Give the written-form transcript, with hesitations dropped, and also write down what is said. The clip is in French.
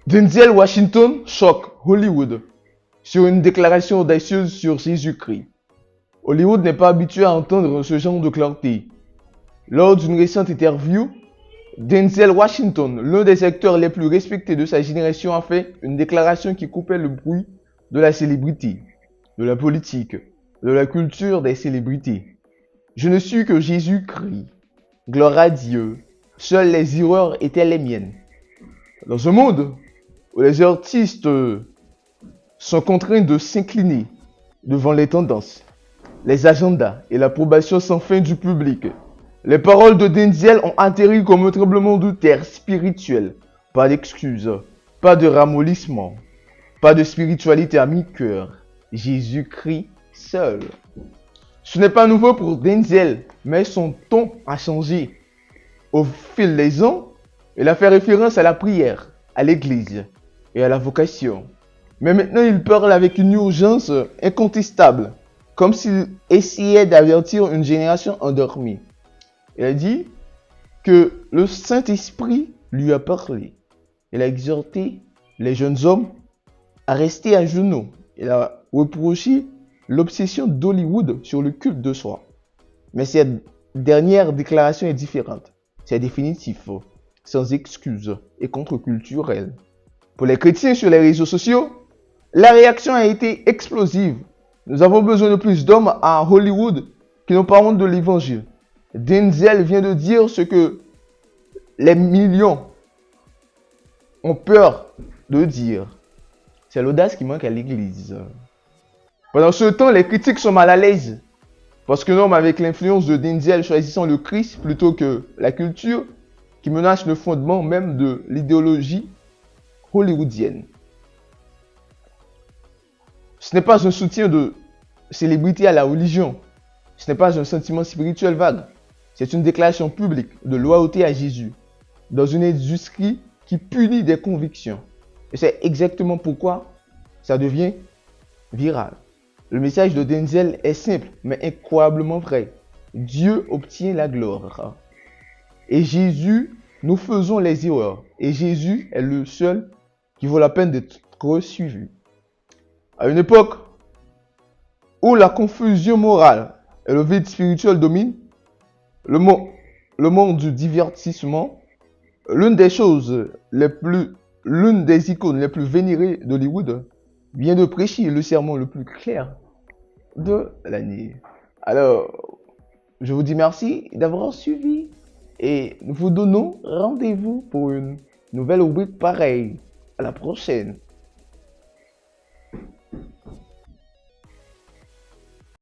Denzel Washington choque Hollywood sur une déclaration audacieuse sur Jésus-Christ. Hollywood n'est pas habitué à entendre ce genre de clarté. Lors d'une récente interview, Denzel Washington, l'un des acteurs les plus respectés de sa génération, a fait une déclaration qui coupait le bruit de la célébrité, de la politique, de la culture des célébrités. Je ne suis que Jésus-Christ. Gloire à Dieu. Seules les erreurs étaient les miennes. Dans un monde où les artistes sont contraints de s'incliner devant les tendances, les agendas et l'approbation sans fin du public, les paroles de Denzel ont atterri comme un tremblement de terre spirituel. Pas d'excuses, pas de ramollissement, pas de spiritualité à mi-cœur. Jésus-Christ seul. Ce n'est pas nouveau pour Denzel, mais son ton a changé. Au fil des ans, il a fait référence à la prière, à l'église et à la vocation. Mais maintenant, il parle avec une urgence incontestable, comme s'il essayait d'avertir une génération endormie. Il a dit que le Saint-Esprit lui a parlé. Il a exhorté les jeunes hommes à rester à genoux. Il a reproché l'obsession d'Hollywood sur le culte de soi. Mais cette dernière déclaration est différente. C'est définitif, sans excuse et contre-culturel. Pour les chrétiens sur les réseaux sociaux, la réaction a été explosive. Nous avons besoin de plus d'hommes à Hollywood qui n'ont pas honte de l'évangile. Denzel vient de dire ce que les millions ont peur de dire. C'est l'audace qui manque à l'église. Pendant ce temps, les critiques sont mal à l'aise. Parce qu'un homme avec l'influence de Denzel choisissant le Christ plutôt que la culture, qui menace le fondement même de l'idéologie hollywoodienne. Ce n'est pas un soutien de célébrité à la religion. Ce n'est pas un sentiment spirituel vague. C'est une déclaration publique de loyauté à Jésus dans une industrie qui punit des convictions. Et c'est exactement pourquoi ça devient viral. Le message de Denzel est simple, mais incroyablement vrai. Dieu obtient la gloire. Et Jésus, nous faisons les erreurs. Et Jésus est le seul qui vaut la peine d'être suivi. À une époque où la confusion morale et le vide spirituel dominent, le monde du divertissement, l'une des icônes les plus vénérées d'Hollywood vient de prêcher le sermon le plus clair de l'année. Alors, je vous dis merci d'avoir suivi et nous vous donnons rendez-vous pour une nouvelle rubrique pareille. À la prochaine.